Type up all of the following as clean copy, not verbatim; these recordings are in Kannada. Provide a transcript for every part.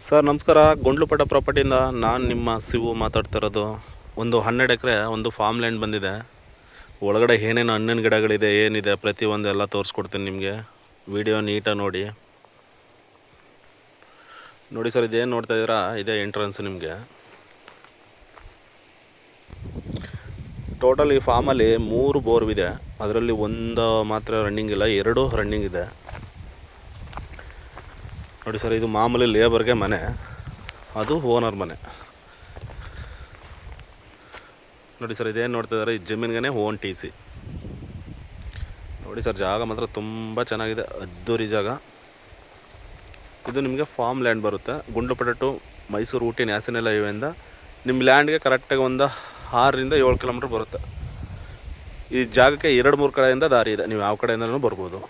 ಸರ್ ನಮಸ್ಕಾರ. ಗುಂಡ್ಲುಪೇಟೆ ಪ್ರಾಪರ್ಟಿಯಿಂದ ನಾನು ನಿಮ್ಮ ಶಿವು ಮಾತಾಡ್ತಿರೋದು. ಒಂದು 12 ಎಕರೆ ಒಂದು ಫಾರ್ಮ್ ಲ್ಯಾಂಡ್ ಬಂದಿದೆ. ಒಳಗಡೆ ಏನೇನು ಹಣ್ಣಿನ ಗಿಡಗಳಿದೆ, ಏನಿದೆ ಪ್ರತಿಯೊಂದು ಎಲ್ಲ ತೋರಿಸ್ಕೊಡ್ತೀನಿ ನಿಮಗೆ. ವಿಡಿಯೋ ನೀಟಾಗಿ ನೋಡಿ ಸರ್. ಇದೇನು ನೋಡ್ತಾ ಇದ್ದೀರಾ, ಇದೇ ಎಂಟ್ರೆನ್ಸ್. ನಿಮಗೆ ಟೋಟಲ್ ಈ ಫಾರ್ಮಲ್ಲಿ 3 ಬೋರ್ವಿದೆ. ಅದರಲ್ಲಿ ಒಂದು ಮಾತ್ರ ರನ್ನಿಂಗ್ ಇಲ್ಲ, 2 ರನ್ನಿಂಗ್ ಇದೆ ನೋಡಿ ಸರ್. ಇದು ಮಾಮೂಲಿ ಲೇಬರ್ಗೆ ಮನೆ, ಅದು ಓನರ್ ಮನೆ ನೋಡಿ ಸರ್. ಇದೇನು ನೋಡ್ತಾ ಇದ್ದಾರೆ, ಈ ಜಮೀನಿಗೆ ಓನ್ TC ನೋಡಿ ಸರ್. ಜಾಗ ಮಾತ್ರ ತುಂಬ ಚೆನ್ನಾಗಿದೆ, ಅದ್ದೂರಿ ಜಾಗ. ಇದು ನಿಮಗೆ ಫಾರ್ಮ್ ಲ್ಯಾಂಡ್ ಬರುತ್ತೆ. ಗುಂಡ್ಲುಪೇಟೆ ಟು ಮೈಸೂರು ಊಟಿ ನ್ಯಾಷನಲ್ ಹೈವೇಯಿಂದ ನಿಮ್ಮ ಲ್ಯಾಂಡ್ಗೆ ಕರೆಕ್ಟಾಗಿ ಒಂದು 6 ರಿಂದ 7 ಕಿಲೋಮೀಟ್ರ್ ಬರುತ್ತೆ. ಈ ಜಾಗಕ್ಕೆ 2-3 ಕಡೆಯಿಂದ ದಾರಿ ಇದೆ. ನೀವು ಯಾವ ಕಡೆಯಿಂದನೂ ಬರ್ಬೋದು.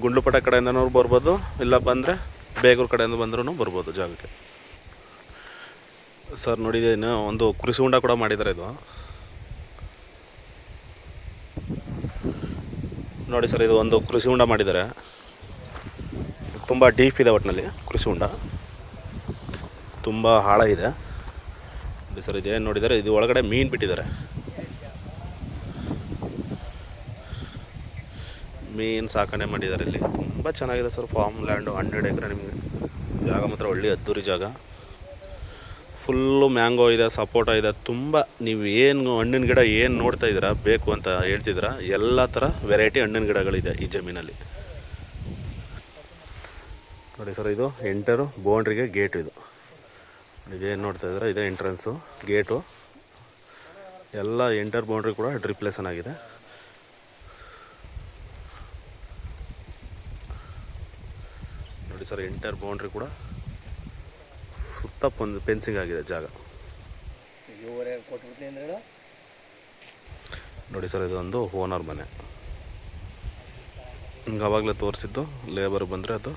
ಗುಂಡ್ಲುಪೇಟೆ ಕಡೆಯಿಂದನೂ ಬರ್ಬೋದು, ಇಲ್ಲ ಬಂದರೆ ಬೇಗೂರು ಕಡೆಯಿಂದ ಬಂದ್ರೂ ಬರ್ಬೋದು ಜಾಗಕ್ಕೆ. ಸರ್ ನೋಡಿದ್ದೇನು, ಒಂದು ಕೃಷಿ ಹೊಂಡ ಕೂಡ ಮಾಡಿದ್ದಾರೆ. ಇದು ನೋಡಿ ಸರ್, ಇದು ಒಂದು ಕೃಷಿ ಹೊಂಡ ಮಾಡಿದ್ದಾರೆ. ತುಂಬ ಡೀಪ್ ಇದೆ, ಒಟ್ಟಿನಲ್ಲಿ ಕೃಷಿ ಹೊಂಡ ತುಂಬ ಆಳ ಇದೆ ನೋಡಿ ಸರ್. ಇದೇನು ನೋಡಿದ್ದಾರೆ, ಇದು ಒಳಗಡೆ ಮೀನು ಬಿಟ್ಟಿದ್ದಾರೆ. ಮೀನು ಸಾಕಣೆ ಮಾಡಿದ್ದಾರೆ ಇಲ್ಲಿ. ತುಂಬ ಚೆನ್ನಾಗಿದೆ ಸರ್ ಫಾರ್ಮ್ ಲ್ಯಾಂಡು. 12 ಎಕರೆ ನಿಮಗೆ ಜಾಗ ಮಾತ್ರ ಒಳ್ಳೆ ಅದ್ದೂರಿ ಜಾಗ. ಫುಲ್ಲು ಮ್ಯಾಂಗೋ ಇದೆ, ಸಪೋಟ ಇದೆ. ತುಂಬ ನೀವು ಏನು ಹಣ್ಣಿನ ಗಿಡ ಏನು ನೋಡ್ತಾ ಇದ್ದೀರಾ, ಬೇಕು ಅಂತ ಹೇಳ್ತಿದ್ದೀರಾ, ಎಲ್ಲ ಥರ ವೆರೈಟಿ ಹಣ್ಣಿನ ಗಿಡಗಳಿದೆ ಈ ಜಮೀನಲ್ಲಿ ನೋಡಿ ಸರ್. ಇದು ಎಂಟರು ಬೌಂಡ್ರಿಗೆ ಗೇಟು. ಇದೇನು ನೋಡ್ತಾ ಇದ್ದೀರಾ, ಇದೇ ಎಂಟ್ರೆನ್ಸು, ಗೇಟು. ಎಲ್ಲ ಎಂಟರ್ ಬೌಂಡ್ರಿ ಕೂಡ ಡ್ರಿಪ್ಲೇಷನ್ ಆಗಿದೆ ನೋಡಿ ಸರ್. ಎಂಟರ್ ಬೌಂಡ್ರಿ ಕೂಡ ಸುತ್ತ ಫೆನ್ಸಿಂಗ್ ಆಗಿದೆ ಜಾಗ ನೋಡಿ ಸರ್. ಇದೊಂದು ಓನರ್ ಮನೆ. ಹಿಂಗೆ ಆವಾಗಲೇ ತೋರಿಸಿದ್ದು, ಲೇಬರ್ ಬಂದರೆ ಅದು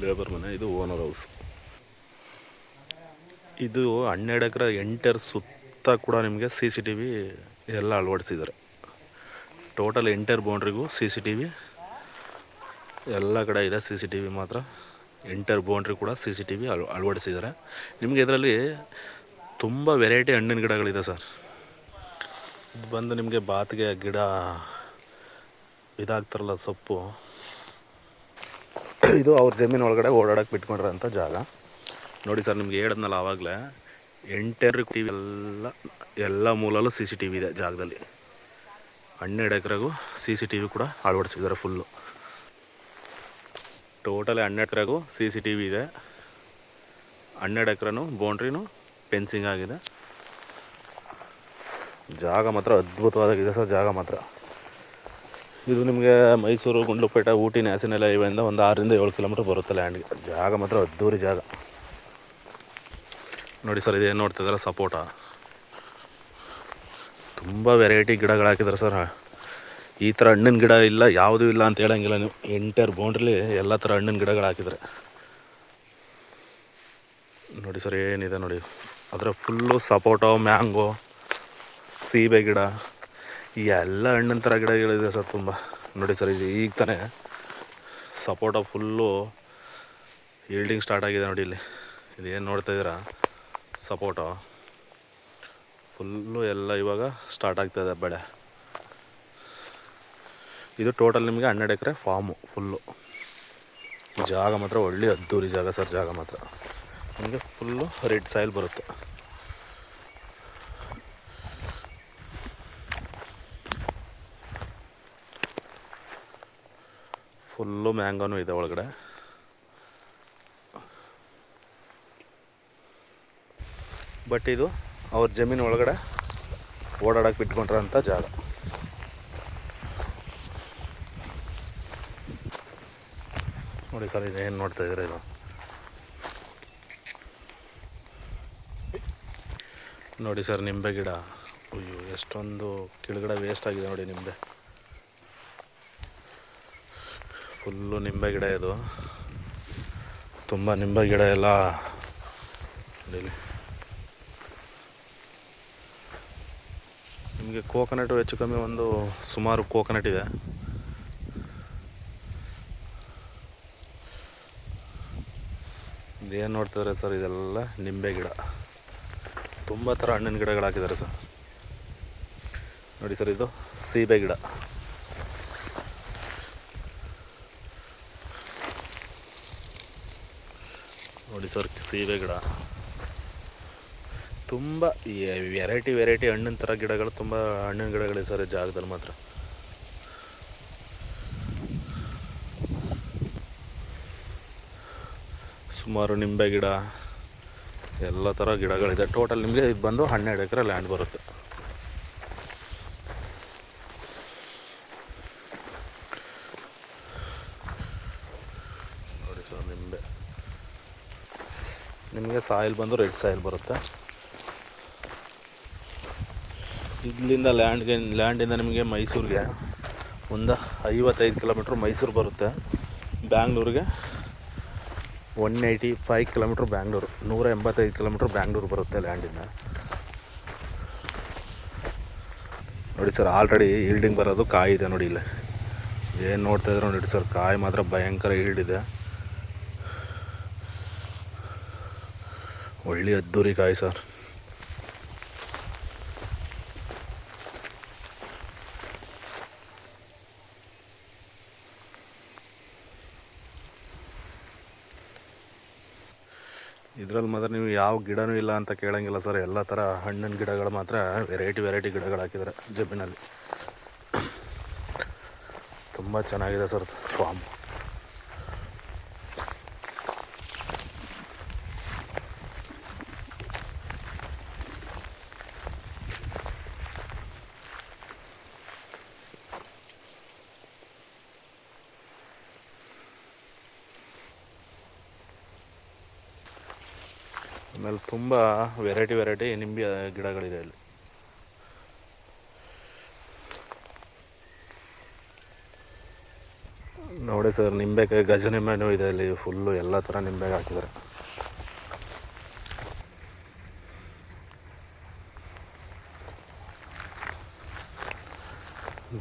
ಲೇಬರ್ ಮನೆ, ಇದು ಓನರ್ ಹೌಸ್. ಇದು 12 ಎಕರೆ ಎಂಟರ್ ಸುತ್ತ ಕೂಡ ನಿಮಗೆ CCTV ಎಲ್ಲ ಅಳವಡಿಸಿದ್ದಾರೆ. ಟೋಟಲ್ ಎಂಟರ್ ಬೌಂಡ್ರಿಗೂ CCTV ಎಲ್ಲ ಕಡೆ ಇದೆ. CCTV ಮಾತ್ರ ಎಂಟರ್ ಬೌಂಡ್ರಿ ಕೂಡ CCTV ಅಳವಡಿಸಿದ್ದಾರೆ. ನಿಮಗೆ ಇದರಲ್ಲಿ ತುಂಬ ವೆರೈಟಿ ಹಣ್ಣಿನ ಗಿಡಗಳಿದೆ ಸರ್. ಇದು ಬಂದು ನಿಮಗೆ ಬಾತಿಗೆ ಗಿಡ ಇದಾಗ್ತಾರಲ್ಲ, ಸೊಪ್ಪು, ಇದು ಅವ್ರ ಜಮೀನು ಒಳಗಡೆ ಓಡಾಡೋಕ್ಕೆ ಬಿಟ್ಕೊಂಡಿರೋಂಥ ಜಾಗ ನೋಡಿ ಸರ್. ನಿಮ್ಗೆ ಹೇಳಿದ್ನಲ್ಲ ಆವಾಗಲೇ, ಎಂಟರ್ TV ಎಲ್ಲ ಮೂಲಲ್ಲೂ CCTV ಇದೆ ಜಾಗದಲ್ಲಿ. 12 ಎಕರೆಗೂ CCTV ಕೂಡ ಅಳವಡಿಸಿದ್ದಾರೆ ಫುಲ್ಲು. ಟೋಟಲ್ 12 ಎಕರೆಗೂ CCTV ಇದೆ. 12 ಎಕರೆನೂ ಬೌಂಡ್ರಿನೂ ಫೆನ್ಸಿಂಗ್ ಆಗಿದೆ. ಜಾಗ ಮಾತ್ರ ಅದ್ಭುತವಾಗಿದೆ ಸರ್. ಜಾಗ ಮಾತ್ರ ಇದು ನಿಮಗೆ ಮೈಸೂರು ಗುಂಡ್ಲುಪೇಟೆ ಊಟಿ ನ್ಯಾಷನಲ್ ಹೈವೇಯಿಂದ ಒಂದು 6 ರಿಂದ 7 ಕಿಲೋಮೀಟ್ರ್ ಬರುತ್ತೆ ಲ್ಯಾಂಡ್ಗೆ. ಜಾಗ ಮಾತ್ರ ಅದ್ದೂರಿ ಜಾಗ ನೋಡಿ ಸರ್. ಇದೇನು ನೋಡ್ತಿದ್ದಾರೆ, ಸಪೋಟ. ತುಂಬ ವೆರೈಟಿ ಗಿಡಗಳು ಹಾಕಿದ್ದಾರೆ ಸರ್. ಈ ಥರ ಹಣ್ಣಿನ ಗಿಡ ಇಲ್ಲ, ಯಾವುದೂ ಇಲ್ಲ ಅಂತ ಹೇಳೋಂಗಿಲ್ಲ ನೀವು. ಎಂಟರ್ ಬೌಂಡ್ರಿಲಿ ಎಲ್ಲ ಥರ ಹಣ್ಣಿನ ಗಿಡಗಳು ಹಾಕಿದ್ದಾರೆ ನೋಡಿ ಸರ್. ಏನಿದೆ ನೋಡಿ, ಅದರ ಫುಲ್ಲು ಸಪೋಟ, ಮ್ಯಾಂಗೋ, ಸೀಬೆ ಗಿಡ, ಈ ಎಲ್ಲ ಹಣ್ಣಿನ ಥರ ಗಿಡಗಳಿದೆ ಸರ್ ತುಂಬ ನೋಡಿ ಸರ್. ಇದು ಈಗ ತಾನೇ ಸಪೋಟ ಫುಲ್ಲು ಈಲ್ಡಿಂಗ್ ಸ್ಟಾರ್ಟ್ ಆಗಿದೆ ನೋಡಿ. ಇಲ್ಲಿ ಇದೇನು ನೋಡ್ತಾ ಇದ್ದೀರಾ, ಸಪೋಟ ಫುಲ್ಲು ಎಲ್ಲ ಇವಾಗ ಸ್ಟಾರ್ಟ್ ಆಗ್ತಾಯಿದೆ ಬೆಳೆ. ಇದು ಟೋಟಲ್ ನಿಮಗೆ 12 ಎಕರೆ ಫಾರ್ಮು ಫುಲ್ಲು. ಜಾಗ ಮಾತ್ರ ಒಳ್ಳೆ ಅದ್ದೂರಿ ಜಾಗ ಸರ್. ಜಾಗ ಮಾತ್ರ ನಿಮಗೆ ಫುಲ್ಲು ರೆಡ್ ಸಾಯಿಲ್ ಬರುತ್ತೆ. ಫುಲ್ಲು ಮ್ಯಾಂಗೋನೂ ಇದೆ ಒಳಗಡೆ. ಬಟ್ ಇದು ಅವ್ರ ಜಮೀನು ಒಳಗಡೆ ಓಡಾಡೋಕ್ಕೆ ಬಿಟ್ಕೊಂಡಿರೋಂಥ ಜಾಗ ನೋಡಿ ಸರ್. ಇದೇನು ನೋಡ್ತಾ ಇದ್ದೀರಾ, ಇದು ನೋಡಿ ಸರ್ ನಿಂಬೆ ಗಿಡ. ಅಯ್ಯೋ ಎಷ್ಟೊಂದು ಕೆಳಗಡೆ ವೇಸ್ಟ್ ಆಗಿದೆ ನೋಡಿ ನಿಂಬೆ. ಫುಲ್ಲು ನಿಂಬೆ ಗಿಡ. ಇದು ತುಂಬ ನಿಂಬೆ ಗಿಡ ಎಲ್ಲ ನಿಮಗೆ. ಕೋಕೋನಟು ಹೆಚ್ಚು ಕಮ್ಮಿ ಒಂದು ಸುಮಾರು ಕೋಕೋನಟ್ ಇದೆ. ಏನು ನೋಡ್ತಿದ್ದಾರೆ ಸರ್, ಇದೆಲ್ಲ ನಿಂಬೆ ಗಿಡ. ತುಂಬ ಥರ ಹಣ್ಣಿನ ಗಿಡಗಳು ಹಾಕಿದ್ದಾರೆ ಸರ್. ನೋಡಿ ಸರ್, ಇದು ಸೀಬೆ ಗಿಡ. ನೋಡಿ ಸರ್, ಸೀಬೆ ಗಿಡ. ತುಂಬ ವೆರೈಟಿ ಹಣ್ಣಿನ ಥರ ಗಿಡಗಳು, ತುಂಬ ಹಣ್ಣಿನ ಗಿಡಗಳಿದೆ ಸರ್ ಈ ಜಾಗದಲ್ಲಿ ಮಾತ್ರ. ಸುಮಾರು ನಿಂಬೆ ಗಿಡ, ಎಲ್ಲ ಥರ ಗಿಡಗಳಿದೆ. ಟೋಟಲ್ ನಿಮಗೆ ಇದು ಬಂದು 12 ಎಕರೆ ಲ್ಯಾಂಡ್ ಬರುತ್ತೆ. ನೋಡಿ ಸರ್, ನಿಮಗೆ ಸಾಯಿಲ್ ಬಂದು ರೆಡ್ ಸಾಯಿಲ್ ಬರುತ್ತೆ. ಇಲ್ಲಿಂದ ಲ್ಯಾಂಡಿಂದ ನಿಮಗೆ ಮೈಸೂರಿಗೆ ಒಂದು 55 ಕಿಲೋಮೀಟ್ರ್ ಮೈಸೂರು ಬರುತ್ತೆ. ಬ್ಯಾಂಗ್ಳೂರಿಗೆ 185 ಕಿಲೋಮೀಟ್ರ್ ಬ್ಯಾಂಗ್ಳೂರು, 185 ಕಿಲೋಮೀಟ್ರ್ ಬ್ಯಾಂಗ್ಳೂರು ಬರುತ್ತೆ ಲ್ಯಾಂಡಿಂದ. ನೋಡಿ ಸರ್, ಆಲ್ರೆಡಿ ಈಲ್ಡಿಂಗ್ ಬರೋದು ಕಾಯಿ ಇದೆ ನೋಡಿ. ಇಲ್ಲ ಏನು ನೋಡ್ತಾಯಿದ್ರು ನೋಡಿ ಸರ್, ಕಾಯಿ ಮಾತ್ರ ಭಯಂಕರ ಈಲ್ಡಿದೆ. ಒಳ್ಳೆ ಅದ್ದೂರಿ ಕಾಯಿ ಸರ್. ಇದರಲ್ಲಿ ಮಾತ್ರ ನೀವು ಯಾವ ಗಿಡನೂ ಇಲ್ಲ ಅಂತ ಕೇಳೋಂಗಿಲ್ಲ ಸರ್. ಎಲ್ಲ ಥರ ಹಣ್ಣಿನ ಗಿಡಗಳು ಮಾತ್ರ ವೆರೈಟಿ ಗಿಡಗಳು ಹಾಕಿದ್ದಾರೆ ಜಮೀನಲ್ಲಿ. ತುಂಬ ಚೆನ್ನಾಗಿದೆ ಸರ್ ಫಾರ್ಮ್. ಆಮೇಲೆ ತುಂಬ ವೆರೈಟಿ ನಿಂಬೆ ಗಿಡಗಳಿದೆ ಇಲ್ಲಿ. ನೋಡಿ ಸರ್, ನಿಂಬೆಕಾಯಿ ಗಜ ನಿಂಬೆನೂ ಇದೆ ಇಲ್ಲಿ. ಫುಲ್ಲು ಎಲ್ಲ ಥರ ನಿಂಬೆಗೆ ಹಾಕಿದ್ದಾರೆ.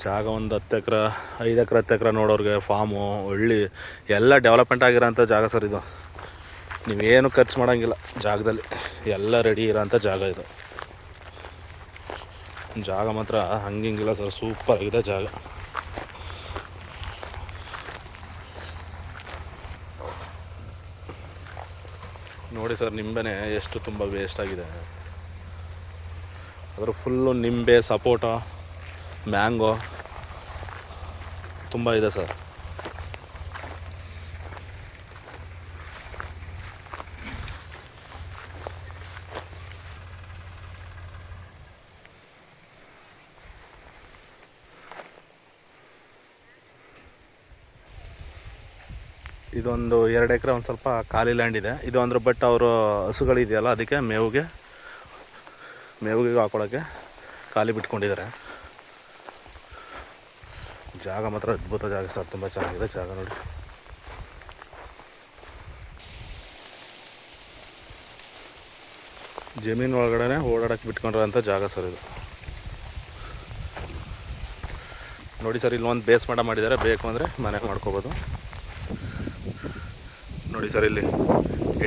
ಜಾಗ ಒಂದು 10 ಎಕರೆ 5 ಎಕರೆ 10 ಎಕರೆ ನೋಡೋರಿಗೆ ಫಾರ್ಮು ಒಳ್ಳೆ ಎಲ್ಲ ಡೆವಲಪ್ಮೆಂಟ್ ಆಗಿರೋಂಥ ಜಾಗ ಸರ್ ಇದು. ನೀವೇನು ಖರ್ಚು ಮಾಡೋಂಗಿಲ್ಲ ಜಾಗದಲ್ಲಿ, ಎಲ್ಲ ರೆಡಿ ಇರೋಂಥ ಜಾಗ ಇದು. ಜಾಗ ಮಾತ್ರ ಹಂಗಿಂಗಿಲ್ಲ ಸರ್, ಸೂಪರ್ ಆಗಿದೆ ಜಾಗ. ನೋಡಿ ಸರ್, ನಿಂಬೆನೇ ಎಷ್ಟು ತುಂಬ ವೇಸ್ಟ್ ಆಗಿದೆ. ಅದರ ಫುಲ್ಲು ನಿಂಬೆ, ಸಪೋಟ, ಮ್ಯಾಂಗೋ ತುಂಬ ಇದೆ ಸರ್. ಇದೊಂದು 2 ಎಕರೆ ಒಂದು ಸ್ವಲ್ಪ ಖಾಲಿ ಲ್ಯಾಂಡ್ ಇದೆ. ಇದು ಅಂದ್ರೆ ಬಟ್ ಅವರು ಹಸುಗಳಿದೆಯಲ್ಲ, ಅದಕ್ಕೆ ಮೇವಿಗೆ ಹಾಕೊಳ್ಳೋಕ್ಕೆ ಖಾಲಿ ಬಿಟ್ಕೊಂಡಿದ್ದಾರೆ. ಜಾಗ ಮಾತ್ರ ಅದ್ಭುತ ಜಾಗ ಸರ್, ತುಂಬ ಚೆನ್ನಾಗಿದೆ ಜಾಗ ನೋಡಿ. ಜಮೀನು ಒಳಗಡೆ ಓಡಾಡೋಕ್ಕೆ ಬಿಟ್ಕೊಂಡಿರೋಂಥ ಜಾಗ ಸರ್ ಇದು. ನೋಡಿ ಸರ್, ಇಲ್ಲೊಂದು ಬೇಸ್ಮಠ ಮಾಡಿದ್ದಾರೆ, ಬೇಕು ಅಂದರೆ ಮನೆಗೆ ಮಾಡ್ಕೋಬೋದು. ನೋಡಿ ಸರ್, ಇಲ್ಲಿ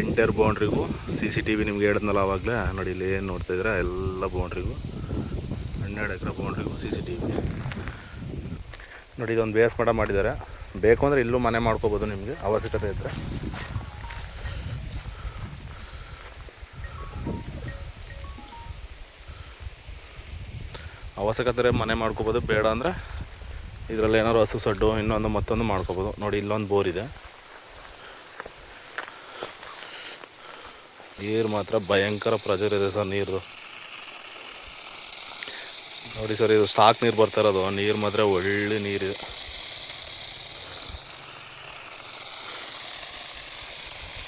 ಎಂಟರ್ ಬೌಂಡ್ರಿಗೂ CCTV ನಿಮ್ಗೆ ಹೇಳಿದ್ನಲ್ಲ ಆವಾಗಲೇ. ನೋಡಿ ಇಲ್ಲಿ ಏನು ನೋಡ್ತಾಯಿದ್ರೆ ಎಲ್ಲ ಬೌಂಡ್ರಿಗೂ 12 ಎಕರೆ ಬೌಂಡ್ರಿಗೂ CCTV. ನೋಡಿ ಇದೊಂದು ಬೇಸ್ಮಠ ಮಾಡಿದ್ದಾರೆ, ಬೇಕು ಅಂದರೆ ಇಲ್ಲೂ ಮನೆ ಮಾಡ್ಕೋಬೋದು ನಿಮಗೆ ಅವಶ್ಯಕತೆ ಇದ್ದರೆ. ಅವಶ್ಯಕತೆ ಮನೆ ಮಾಡ್ಕೋಬೋದು, ಬೇಡ ಅಂದರೆ ಇದರಲ್ಲಿ ಏನಾದ್ರು ಹಸು ಸಡ್ಡು ಇನ್ನೊಂದು ಮತ್ತೊಂದು ಮಾಡ್ಕೋಬೋದು. ನೋಡಿ ಇಲ್ಲೊಂದು ಬೋರ್ ಇದೆ. ನೀರು ಮಾತ್ರ ಭಯಂಕರ ಪ್ರೆಷರ್ ಇದೆ ಸರ್ ನೀರು. ನೋಡಿ ಸರ್, ಇದು ಸ್ಟಾಕ್ ನೀರು ಬರ್ತಾ ಇರೋದು. ನೀರು ಮಾತ್ರ ಒಳ್ಳೆ ನೀರಿದೆ.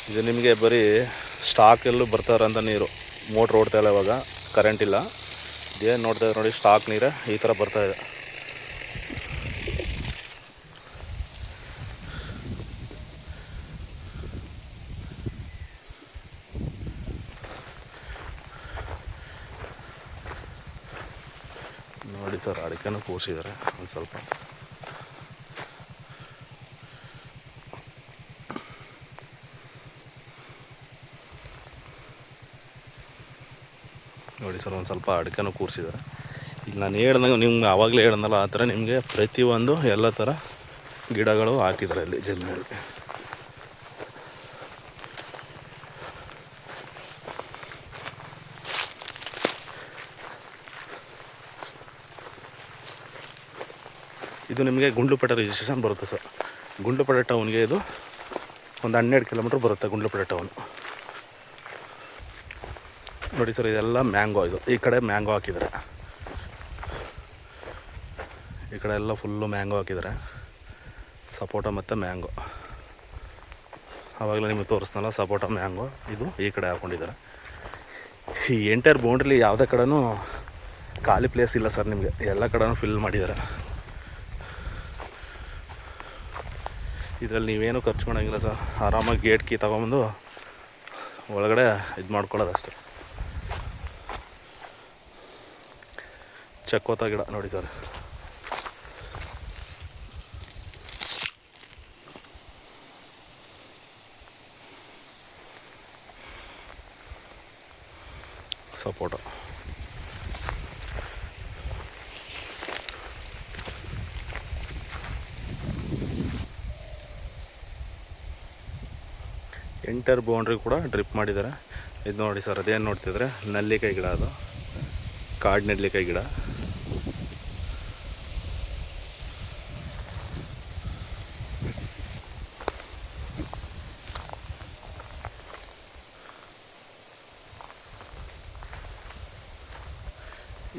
ಇದು ನಿಮಗೆ ಬರೀ ಸ್ಟಾಕೆಲ್ಲೂ ಬರ್ತಾ ಇರೋಂಥ ನೀರು. ಮೋಟ್ರ್ ಓಡ್ತಾ ಇಲ್ಲ, ಇವಾಗ ಕರೆಂಟ್ ಇಲ್ಲ. ಇದೇನು ನೋಡ್ತಾ ಇದ್ದಾರೆ ನೋಡಿ, ಸ್ಟಾಕ್ ನೀರೇ ಈ ಥರ ಬರ್ತಾಯಿದೆ. ನೋಡಿ ಸರ್, ಅಡಿಕೆನೂ ಕೂರಿಸಿದ್ದಾರೆ ಒಂದು ಸ್ವಲ್ಪ. ನೋಡಿ ಸರ್, ಒಂದು ಸ್ವಲ್ಪ ಅಡಿಕೆನೂ ಕೂರಿಸಿದ್ದಾರೆ. ಈಗ ನಾನು ಹೇಳ್ದಂಗೆ ನಿಮ್ಗೆ ಆವಾಗಲೇ ಹೇಳ್ದಲ್ಲ, ಆ ಥರ ನಿಮಗೆ ಪ್ರತಿಯೊಂದು ಎಲ್ಲ ಥರ ಗಿಡಗಳು ಹಾಕಿದ್ದಾರೆ ಇಲ್ಲಿ ಜಮೀನಲ್ಲಿ. ಇದು ನಿಮಗೆ ಗುಂಡ್ಲುಪೇಟೆ ರಿಜಿಸ್ಟ್ರೇಷನ್ ಬರುತ್ತೆ ಸರ್. ಗುಂಡ್ಲುಪೇಟೆ ಟೌನ್ಗೆ ಇದು ಒಂದು 12 ಕಿಲೋಮೀಟ್ರ್ ಬರುತ್ತೆ ಗುಂಡ್ಲುಪೇಟೆ ಟೌನು. ನೋಡಿ ಸರ್, ಇದೆಲ್ಲ ಮ್ಯಾಂಗೋ. ಇದು ಈ ಕಡೆ ಮ್ಯಾಂಗೋ ಹಾಕಿದ್ದಾರೆ, ಈ ಕಡೆ ಎಲ್ಲ ಫುಲ್ಲು ಮ್ಯಾಂಗೋ ಹಾಕಿದ್ದಾರೆ, ಸಪೋಟ ಮತ್ತು ಮ್ಯಾಂಗೋ. ಆವಾಗಲೇ ನಿಮಗೆ ತೋರಿಸ್ನಲ್ಲ ಸಪೋಟ ಮ್ಯಾಂಗೋ, ಇದು ಈ ಕಡೆ ಹಾಕ್ಕೊಂಡಿದ್ದಾರೆ. ಈ ಎಂಟೈರ್ ಬೌಂಡ್ರಿಲಿ ಯಾವುದೇ ಕಡೆನೂ ಖಾಲಿ ಪ್ಲೇಸ್ ಇಲ್ಲ ಸರ್, ನಿಮಗೆ ಎಲ್ಲ ಕಡೆನೂ ಫಿಲ್ ಮಾಡಿದ್ದಾರೆ. ಇದರಲ್ಲಿ ನೀವೇನು ಖರ್ಚು ಮಾಡೋಂಗಿಲ್ಲ ಸರ್, ಆರಾಮಾಗಿ ಗೇಟ್ ಕೀ ತೊಗೊಂಬಂದು ಒಳಗಡೆ ಇದು ಮಾಡ್ಕೊಳ್ಳೋದು ಅಷ್ಟೆ. ಚಕ್ಕೋತ ಗಿಡ ನೋಡಿ ಸರ್, ಸಪೋಟ. ಎಂಟರ್ ಬೌಂಡ್ರಿ ಕೂಡ ಡ್ರಿಪ್ ಮಾಡಿದ್ದಾರೆ. ಇದು ನೋಡಿ ಸರ್, ಅದೇನು ನೋಡ್ತಿದ್ರೆ ನೆಲ್ಲಿಕಾಯಿ ಗಿಡ, ಅದು ಕಾಡು ನೆಲ್ಲಿಕಾಯಿ ಗಿಡ.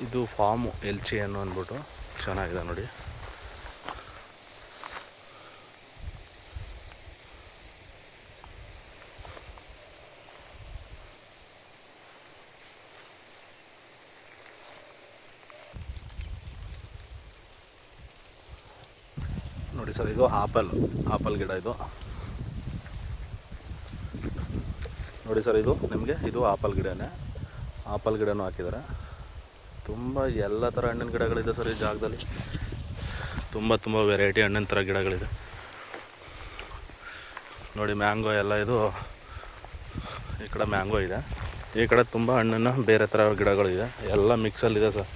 ಇದು ಫಾರ್ಮು ಎಲ್ಚಿ ಹಣ್ಣು ಅಂದ್ಬಿಟ್ಟು ಚೆನ್ನಾಗಿದೆ ನೋಡಿ. ನೋಡಿ ಸರ್, ಇದು ಆಪಲ್ ಗಿಡ. ಇದು ನೋಡಿ ಸರ್, ಇದು ನಿಮಗೆ ಇದು ಆಪಲ್ ಗಿಡನೇ. ಆಪಲ್ ಗಿಡನೂ ಹಾಕಿದ್ದಾರೆ. ತುಂಬ ಎಲ್ಲ ಥರ ಹಣ್ಣಿನ ಗಿಡಗಳಿದೆ ಸರ್ ಈ ಜಾಗದಲ್ಲಿ. ತುಂಬ ವೆರೈಟಿ ಹಣ್ಣಿನ ಥರ ಗಿಡಗಳಿದೆ ನೋಡಿ. ಮ್ಯಾಂಗೋ ಎಲ್ಲ ಇದು ಈ ಕಡೆ ಮ್ಯಾಂಗೋ ಇದೆ, ಈ ಕಡೆ ತುಂಬ ಹಣ್ಣಿನ ಬೇರೆ ಥರ ಗಿಡಗಳಿದೆ, ಎಲ್ಲ ಮಿಕ್ಸಲ್ಲಿದೆ ಸರ್.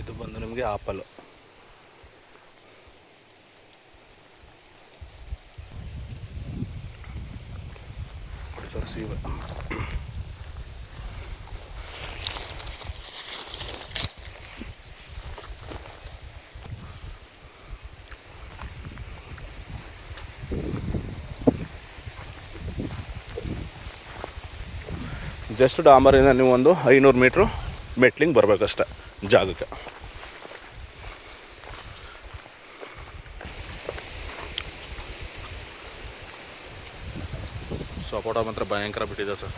ಇದು ಬಂದು ನಿಮಗೆ ಆಪಲ್. ಸರ್ ಸೀಬೆ. ಜಸ್ಟ್ ಡಾಂಬರಿಂದ ನೀವು ಒಂದು 500 ಮೀಟ್ರು ಮೆಟ್ಲಿಂಗ್ ಬರಬೇಕಷ್ಟೆ ಜಾಗಕ್ಕೆ. ಸಪೋಟ ಮಾತ್ರ ಭಯಂಕರ ಬಿಟ್ಟಿದೆ ಸರ್.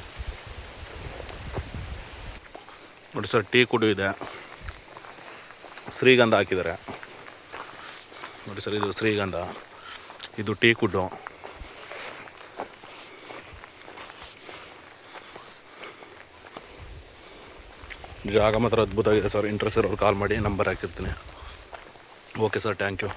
ನೋಡಿ ಸರ್, ಟೀ ಕುಡು ಇದೆ, ಶ್ರೀಗಂಧ ಹಾಕಿದ್ದಾರೆ ನೋಡಿ ಸರ್. ಇದು ಶ್ರೀಗಂಧ, ಇದು ಟೀ ಕುಡ್ಡು. ಜಾಗ ಮಾತ್ರ ಅದ್ಭುತವಾಗಿದೆ ಸರ್. ಇಂಟ್ರೆಸ್ಟ್ ಇರೋರು ಕಾಲ್ ಮಾಡಿ, ನಂಬರ್ ಹಾಕಿರ್ತೀನಿ. Okay sir, thank you.